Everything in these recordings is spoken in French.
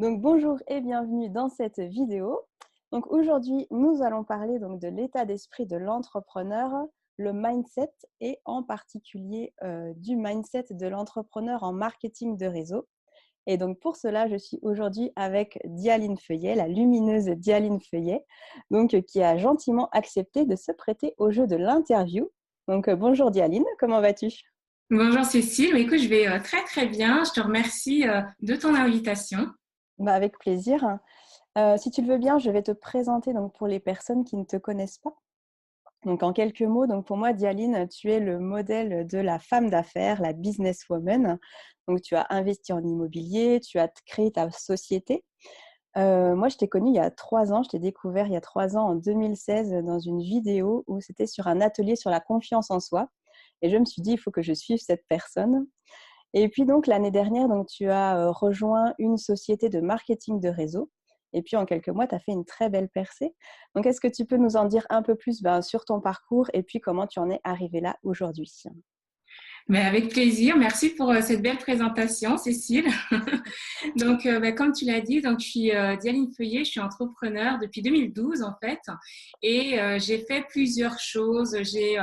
Donc bonjour et bienvenue dans cette vidéo. Donc aujourd'hui, nous allons parler donc de l'état d'esprit de l'entrepreneur, le mindset et en particulier du mindset de l'entrepreneur en marketing de réseau. Et donc pour cela, je suis aujourd'hui avec Dialine Feuillet, la lumineuse Dialine Feuillet, donc qui a gentiment accepté de se prêter au jeu de l'interview. Donc bonjour Dialine, comment vas-tu? Bonjour Cécile, écoute, je vais très très bien. Je te remercie de ton invitation. Avec plaisir. Si tu le veux bien, je vais te présenter donc, pour les personnes qui ne te connaissent pas. Donc, en quelques mots, donc pour moi, Dialine, tu es le modèle de la femme d'affaires, la businesswoman. Donc, tu as investi en immobilier, tu as créé ta société. Moi, je t'ai connue il y a 3 ans, je t'ai découvert il y a 3 ans, en 2016, dans une vidéo où c'était sur un atelier sur la confiance en soi. Et je me suis dit, il faut que je suive cette personne. Et puis donc l'année dernière, donc, tu as rejoint une société de marketing de réseau. Et puis en quelques mois, tu as fait une très belle percée. Donc est-ce que tu peux nous en dire un peu plus sur ton parcours et puis comment tu en es arrivé là aujourd'hui? Mais avec plaisir. Merci pour cette belle présentation, Cécile. Donc, comme tu l'as dit, donc je suis Dialine Feuillet, je suis entrepreneur depuis 2012 en fait, et j'ai fait plusieurs choses. J'ai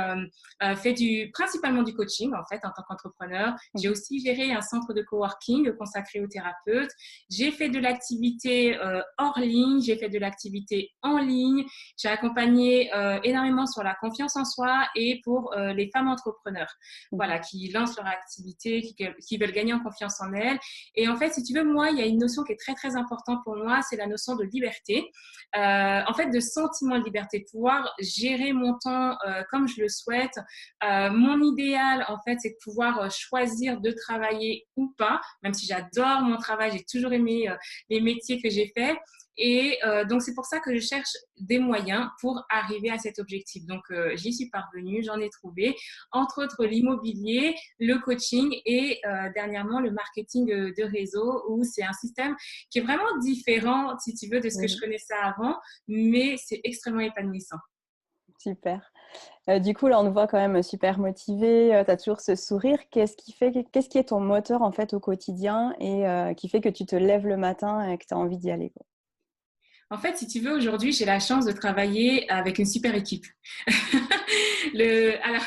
fait principalement du coaching en fait en tant qu'entrepreneur. J'ai aussi géré un centre de coworking consacré aux thérapeutes. J'ai fait de l'activité hors ligne, j'ai fait de l'activité en ligne. J'ai accompagné énormément sur la confiance en soi et pour les femmes entrepreneurs, voilà, qui lancent leur activité, qui veulent gagner en confiance en elles. Et en fait, si tu veux, moi, il y a une notion qui est très, très importante pour moi, c'est la notion de liberté. En fait, de sentiment de liberté, de pouvoir gérer mon temps comme je le souhaite. Mon idéal, en fait, c'est de pouvoir choisir de travailler ou pas, même si j'adore mon travail, j'ai toujours aimé les métiers que j'ai faits. Et donc, c'est pour ça que je cherche des moyens pour arriver à cet objectif. Donc, j'y suis parvenue, j'en ai trouvé, entre autres l'immobilier, le coaching et dernièrement le marketing de réseau, où c'est un système qui est vraiment différent, si tu veux, de ce que je connaissais avant, mais c'est extrêmement épanouissant. Super. Du coup, là, on te voit quand même super motivée. Tu as toujours ce sourire. Qu'est-ce qui est ton moteur en fait au quotidien et qui fait que tu te lèves le matin et que tu as envie d'y aller, quoi? En fait, si tu veux, aujourd'hui, j'ai la chance de travailler avec une super équipe. Alors,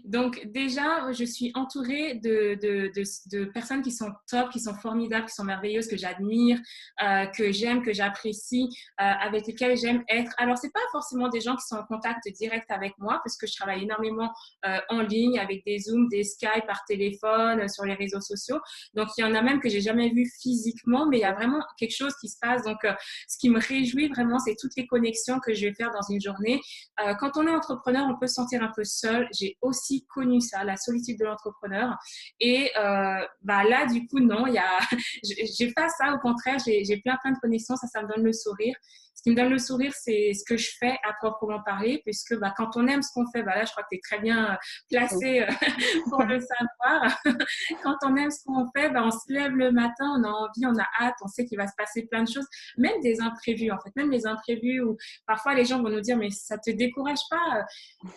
donc, déjà, je suis entourée de personnes qui sont top, qui sont formidables, qui sont merveilleuses, que j'admire, que j'aime, que j'apprécie, avec lesquelles j'aime être. Alors, c'est pas forcément des gens qui sont en contact direct avec moi, parce que je travaille énormément en ligne avec des Zooms, des Skype par téléphone, sur les réseaux sociaux. Donc, il y en a même que j'ai jamais vu physiquement, mais il y a vraiment quelque chose qui se passe. Donc, ce qui me réjouit vraiment, c'est toutes les connexions que je vais faire dans une journée. Quand on est entrepreneur, on peut se sentir un peu seul. J'ai aussi connu ça, la solitude de l'entrepreneur. Et là, du coup, non, j'ai pas ça. Au contraire, j'ai plein de connexions. Ça me donne le sourire. Ce qui me donne le sourire, c'est ce que je fais à proprement parler, puisque quand on aime ce qu'on fait, là, je crois que tu es très bien placé pour le savoir. Quand on aime ce qu'on fait, on se lève le matin, on a envie, on a hâte, on sait qu'il va se passer plein de choses, même des imprévus, en fait, même les imprévus où parfois les gens vont nous dire, mais ça te décourage pas?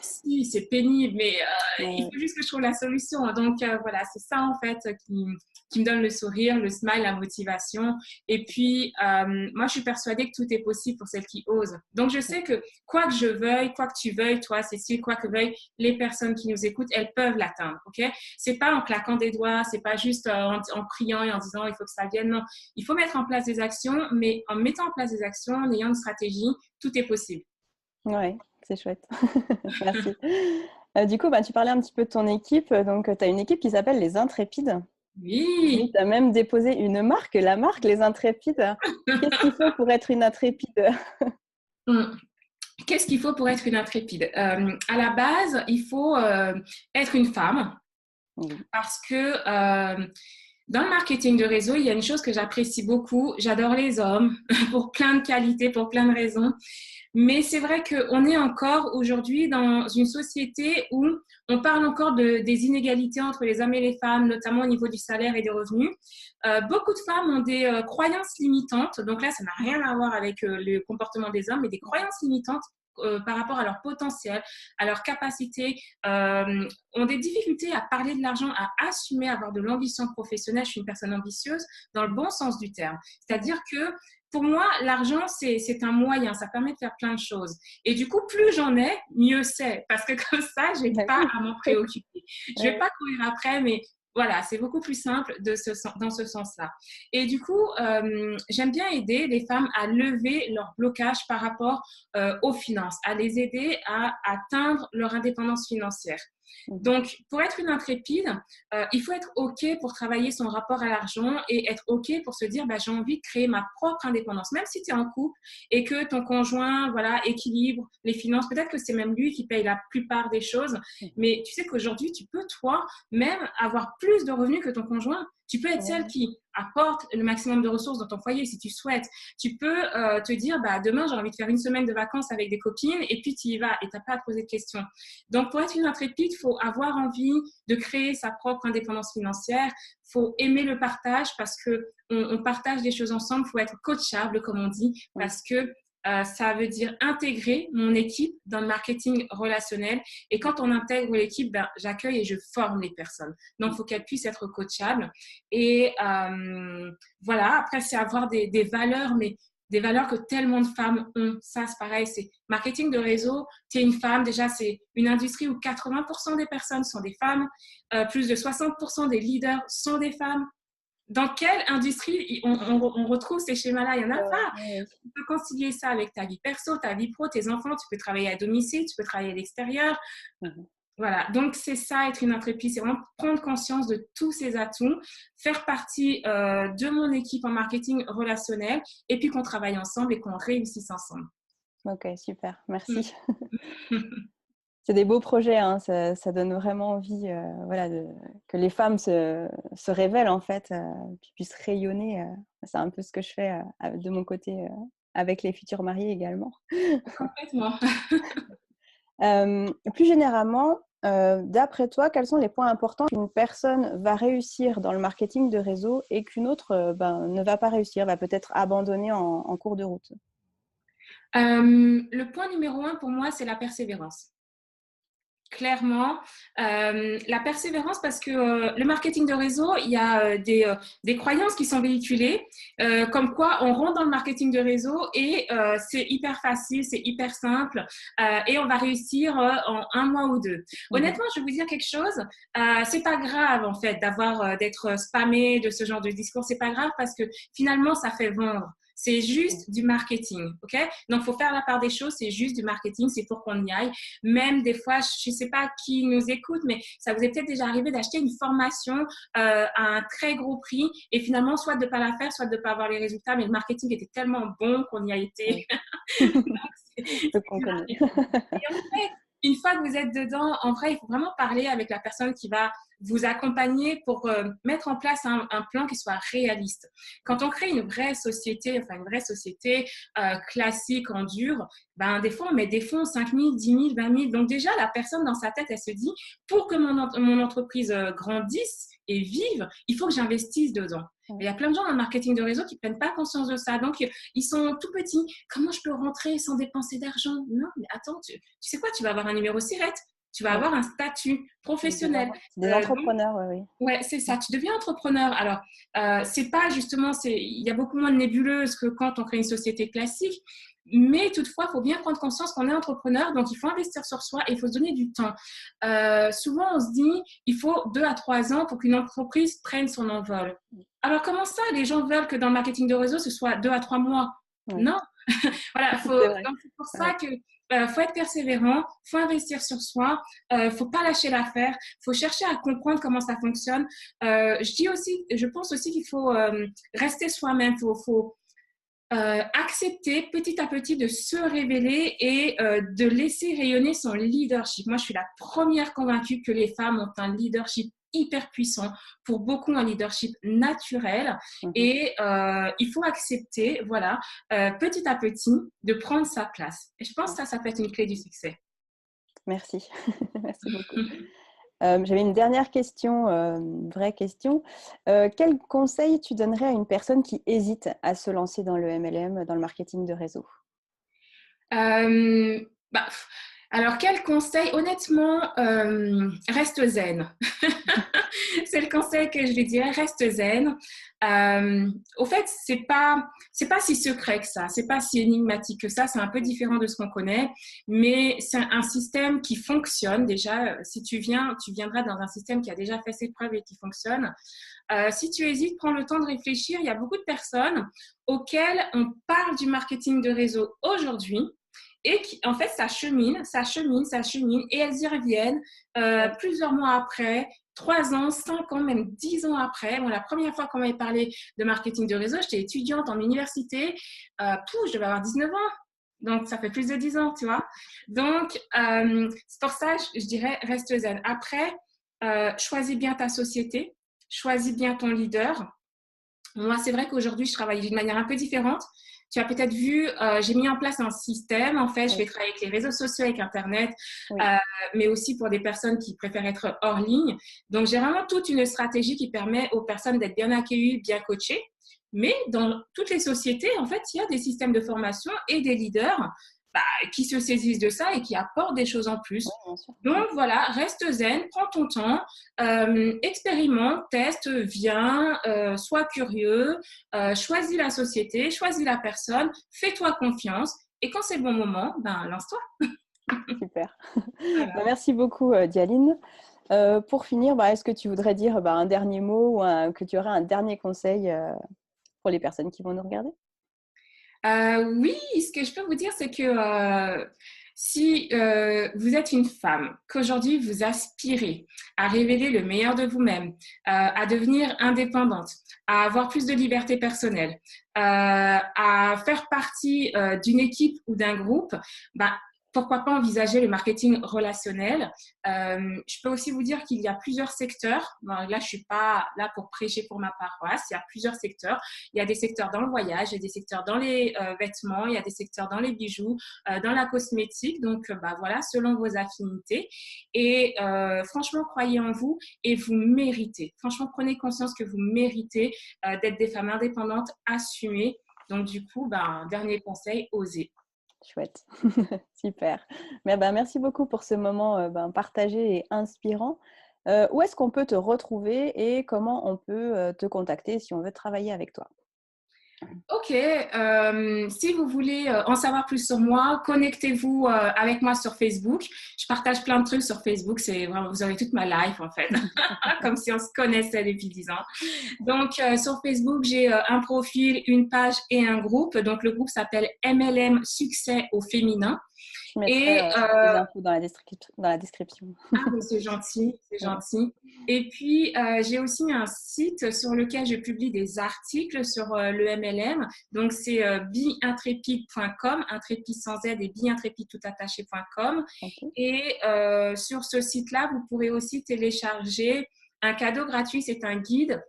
Si, c'est pénible, mais il faut juste que je trouve la solution. Donc, voilà, c'est ça, en fait, qui me donne le sourire, le smile, la motivation. Et puis, moi, je suis persuadée que tout est possible pour celles qui osent. Donc, je sais que quoi que je veuille, quoi que tu veuilles, toi, Cécile, quoi que veuillent les personnes qui nous écoutent, elles peuvent l'atteindre, ok? C'est pas en claquant des doigts, c'est pas juste en priant et en disant il faut que ça vienne. Non, il faut mettre en place des actions, mais en mettant en place des actions, en ayant une stratégie, tout est possible. Ouais, c'est chouette. Merci. Du coup, tu parlais un petit peu de ton équipe. Donc, tu as une équipe qui s'appelle les Intrépides. Oui, Oui. tu as même déposé une marque, la marque Les Intrépides. Qu'est-ce qu'il faut pour être une intrépide? Hum. Qu'est-ce qu'il faut pour être une intrépide? À la base, il faut être une femme Oui. parce que dans le marketing de réseau, il y a une chose que j'apprécie beaucoup. J'adore les hommes pour plein de qualités, pour plein de raisons. Mais c'est vrai qu'on est encore aujourd'hui dans une société où on parle encore des inégalités entre les hommes et les femmes, notamment au niveau du salaire et des revenus. Beaucoup de femmes ont des croyances limitantes. Donc là, ça n'a rien à voir avec le comportement des hommes, mais des croyances limitantes par rapport à leur potentiel, à leur capacité, ont des difficultés à parler de l'argent, à assumer, à avoir de l'ambition professionnelle. Je suis une personne ambitieuse dans le bon sens du terme. C'est-à-dire que pour moi, l'argent, c'est un moyen, ça permet de faire plein de choses. Et du coup, plus j'en ai, mieux c'est. Parce que comme ça, je n'ai Bah pas oui. à m'en préoccuper. Je ne vais Ouais. pas courir après, mais voilà, c'est beaucoup plus simple dans ce sens-là. Et du coup, j'aime bien aider les femmes à lever leur blocage par rapport aux finances, à les aider à atteindre leur indépendance financière. Mhm. Donc, pour être une intrépide, il faut être OK pour travailler son rapport à l'argent et être OK pour se dire, bah, j'ai envie de créer ma propre indépendance. Même si tu es en couple et que ton conjoint voilà, équilibre les finances, peut-être que c'est même lui qui paye la plupart des choses, Mhm. mais tu sais qu'aujourd'hui, tu peux, toi, même avoir plus de revenus que ton conjoint. Tu peux être celle Ouais. qui apporte le maximum de ressources dans ton foyer si tu souhaites. Tu peux te dire, bah, demain, j'ai envie de faire une semaine de vacances avec des copines et puis tu y vas et tu n'as pas à te poser de questions. Donc, pour être une intrépide, il faut avoir envie de créer sa propre indépendance financière. Il faut aimer le partage parce qu'on partage des choses ensemble. Il faut être coachable, comme on dit, Mhm. parce que ça veut dire intégrer mon équipe dans le marketing relationnel. Et quand on intègre l'équipe, ben, j'accueille et je forme les personnes. Donc, il faut qu'elles puissent être coachables. Et voilà, après, c'est avoir des valeurs, mais des valeurs que tellement de femmes ont. Ça, c'est pareil, c'est marketing de réseau. Tu es une femme, déjà, c'est une industrie où 80% des personnes sont des femmes, plus de 60% des leaders sont des femmes. Dans quelle industrie on retrouve ces schémas-là? Il n'y en a C'est vrai. pas. Oui. Tu peux concilier ça avec ta vie perso, ta vie pro, tes enfants, tu peux travailler à domicile, tu peux travailler à l'extérieur. Mhm. Voilà, donc c'est ça être une intrépide, c'est vraiment prendre conscience de tous ces atouts, faire partie de mon équipe en marketing relationnel et puis qu'on travaille ensemble et qu'on réussisse ensemble. Ok, super, Mm. merci. C'est des beaux projets, hein. Ça donne vraiment envie voilà, que les femmes se révèlent en fait, puis puissent rayonner. C'est un peu ce que je fais de mon côté avec les futurs mariés également. Complètement. Plus généralement, d'après toi, quels sont les points importants qu'une personne va réussir dans le marketing de réseau et qu'une autre ne va pas réussir, va peut-être abandonner en cours de route? Le point numéro un pour moi, c'est la persévérance. Clairement, la persévérance parce que le marketing de réseau, il y a des croyances qui sont véhiculées, comme quoi on rentre dans le marketing de réseau et c'est hyper facile, c'est hyper simple et on va réussir en un mois ou deux. Mhm. Honnêtement, je vais vous dire quelque chose, c'est pas grave en fait d'être spammé de ce genre de discours, c'est pas grave parce que finalement ça fait vendre. C'est juste du marketing, ok? Donc, il faut faire la part des choses, c'est juste du marketing, c'est pour qu'on y aille. Même des fois, je ne sais pas qui nous écoute, mais ça vous est peut-être déjà arrivé d'acheter une formation à un très gros prix et finalement, soit de ne pas la faire, soit de ne pas avoir les résultats, mais le marketing était tellement bon qu'on y a été. Oui. Donc, Ce c'est qu'on du connaît. marketing. Et en fait, une fois que vous êtes dedans, en vrai, il faut vraiment parler avec la personne qui va vous accompagner pour mettre en place un plan qui soit réaliste. Quand on crée une vraie société, enfin une vraie société classique en dur, ben, des fois, on met des fonds 5 000, 10 000, 20 000. Donc déjà, la personne dans sa tête, elle se dit, pour que mon entreprise grandisse et vive, il faut que j'investisse dedans. Et il y a plein de gens dans le marketing de réseau qui ne prennent pas conscience de ça. Donc, ils sont tout petits. Comment je peux rentrer sans dépenser d'argent? Non, mais attends, tu sais quoi? Tu vas avoir un numéro SIRET. Tu vas Oui. avoir un statut professionnel. C'est des Donc, entrepreneurs, oui. ouais, c'est ça. Tu deviens entrepreneur. Alors, c'est pas justement, il y a beaucoup moins de nébuleuses que quand on crée une société classique. Mais toutefois, il faut bien prendre conscience qu'on est entrepreneur, donc il faut investir sur soi et il faut se donner du temps. Souvent, on se dit, il faut 2 à 3 ans pour qu'une entreprise prenne son envol. Alors, comment ça, les gens veulent que dans le marketing de réseau, ce soit 2 à 3 mois? Oui. Non. Voilà, C'est vrai. donc c'est pour ça Ouais. que faut être persévérant, faut investir sur soi, faut pas lâcher l'affaire, faut chercher à comprendre comment ça fonctionne. Je pense aussi qu'il faut rester soi-même, faut accepter petit à petit de se révéler et de laisser rayonner son leadership. Moi, je suis la première convaincue que les femmes ont un leadership hyper puissant, pour beaucoup un leadership naturel Mhm. et il faut accepter, voilà, petit à petit, de prendre sa place. Et je pense que ça peut être une clé du succès. Merci. Merci beaucoup. J'avais une dernière question, une vraie question. Quel conseil tu donnerais à une personne qui hésite à se lancer dans le MLM, dans le marketing de réseau? Bah, alors, quel conseil? Honnêtement, reste zen. C'est le conseil que je lui dirais, reste zen. Au fait, c'est pas si secret que ça, c'est pas si énigmatique que ça, c'est un peu différent de ce qu'on connaît, mais c'est un système qui fonctionne déjà. Si tu viens, tu viendras dans un système qui a déjà fait ses preuves et qui fonctionne. Si tu hésites, prends le temps de réfléchir. Il y a beaucoup de personnes auxquelles on parle du marketing de réseau aujourd'hui et qui, en fait, ça chemine, ça chemine, ça chemine, et elles y reviennent plusieurs mois après, 3 ans, 5 ans, même 10 ans après. Bon, la première fois qu'on m'avait parlé de marketing de réseau, j'étais étudiante en université. Je devais avoir 19 ans. Donc, ça fait plus de 10 ans, tu vois. Donc, c'est pour ça, je dirais, reste zen. Après, choisis bien ta société, choisis bien ton leader. Moi, c'est vrai qu'aujourd'hui, je travaille d'une manière un peu différente. Tu as peut-être vu, j'ai mis en place un système. En fait, je Oui, vais travailler avec les réseaux sociaux, avec Internet, oui, euh, mais aussi pour des personnes qui préfèrent être hors ligne. Donc, j'ai vraiment toute une stratégie qui permet aux personnes d'être bien accueillies, bien coachées. Mais dans toutes les sociétés, en fait, il y a des systèmes de formation et des leaders bah, qui se saisissent de ça et qui apportent des choses en oui, plus. bien sûr. Donc voilà, reste zen, prends ton temps, expérimente, teste, viens, sois curieux, choisis la société, choisis la personne, fais-toi confiance et quand c'est le bon moment, ben lance-toi. Super. Voilà. Merci beaucoup, Dialine. Pour finir, est-ce que tu voudrais dire un dernier mot ou que tu aurais un dernier conseil pour les personnes qui vont nous regarder? Oui, ce que je peux vous dire, c'est que si vous êtes une femme, qu'aujourd'hui vous aspirez à révéler le meilleur de vous-même, à devenir indépendante, à avoir plus de liberté personnelle, à faire partie d'une équipe ou d'un groupe, bah, pourquoi pas envisager le marketing relationnel. Je peux aussi vous dire qu'il y a plusieurs secteurs. Bon, là, je suis pas là pour prêcher pour ma paroisse. Il y a plusieurs secteurs. Il y a des secteurs dans le voyage, il y a des secteurs dans les vêtements, il y a des secteurs dans les bijoux, dans la cosmétique. Donc, bah, voilà, selon vos affinités. Et franchement, croyez en vous et vous méritez. Franchement, prenez conscience que vous méritez d'être des femmes indépendantes, assumées. Donc, du coup, bah, dernier conseil, osez. Chouette, super. Mais merci beaucoup pour ce moment partagé et inspirant. Où est-ce qu'on peut te retrouver et comment on peut te contacter si on veut travailler avec toi? Ok, si vous voulez en savoir plus sur moi, connectez-vous avec moi sur Facebook. Je partage plein de trucs sur Facebook. C'est vraiment, vous aurez toute ma life en fait, comme si on se connaissait depuis 10 ans. Donc sur Facebook, j'ai un profil, une page et un groupe. Donc le groupe s'appelle MLM Succès au féminin. Je mettrai Et les infos dans la description. ah, mais c'est gentil, c'est Ouais. gentil. Et puis, j'ai aussi un site sur lequel je publie des articles sur le MLM. Donc, c'est beintrépide.com, intrépide sans Z et biintrépide tout attaché.com. Ok. Et sur ce site-là, vous pourrez aussi télécharger un cadeau gratuit. C'est un guide,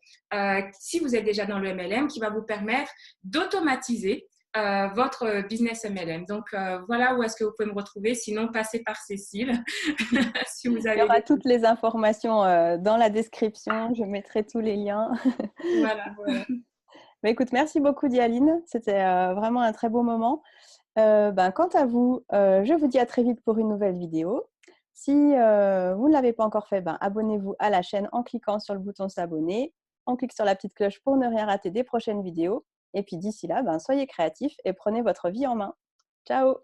si vous êtes déjà dans le MLM, qui va vous permettre d'automatiser votre business MLM. Donc, voilà où est-ce que vous pouvez me retrouver. Sinon, passez par Cécile si vous Il y avez aura des toutes les informations dans la description. Je mettrai tous les liens. voilà, voilà. Écoute, merci beaucoup Dialine. C'était vraiment un très beau moment. Quant à vous, je vous dis à très vite pour une nouvelle vidéo. Si vous ne l'avez pas encore fait, abonnez-vous à la chaîne en cliquant sur le bouton s'abonner. On clique sur la petite cloche pour ne rien rater des prochaines vidéos. Et puis d'ici là, soyez créatifs et prenez votre vie en main. Ciao!